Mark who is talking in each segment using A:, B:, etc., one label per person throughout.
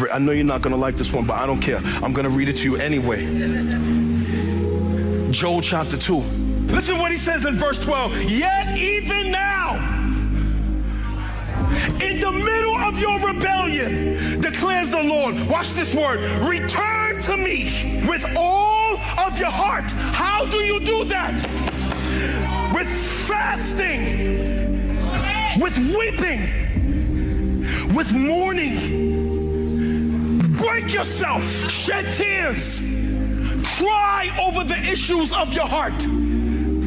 A: favorite. I know you're not going to like this one, but I don't care. I'm going to read it to you anyway. Joel chapter 2. Listen what he says in verse 12. Yet even now, in the middle of your rebellion, declares the Lord, watch this word, return to me with all of your heart. How do you do that? With fasting, with weeping, with mourning. Break yourself, shed tears, cry over the issues of your heart.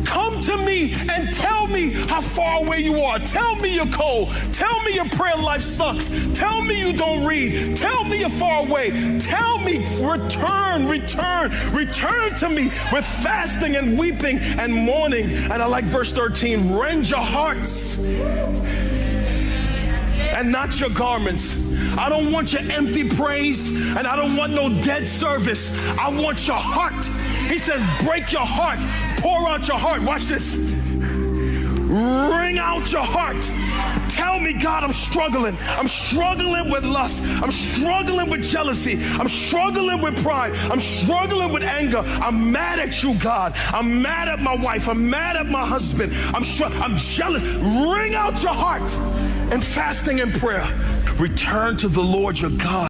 A: Come to me and tell me how far away you are. Tell me you're cold. Tell me your prayer life sucks. Tell me you don't read. Tell me you're far away. Tell me, return to me with fasting and weeping and mourning. And I like verse 13, rend your hearts and not your garments. I don't want your empty praise, and I don't want no dead service. I want your heart. He says, break your heart, pour out your heart. Watch this. Wring out your heart. Tell me, God, I'm struggling. I'm struggling with lust. I'm struggling with jealousy. I'm struggling with pride. I'm struggling with anger. I'm mad at you, God. I'm mad at my wife. I'm mad at my husband. I'm jealous. Wring out your heart in fasting and prayer. Return to the Lord your God.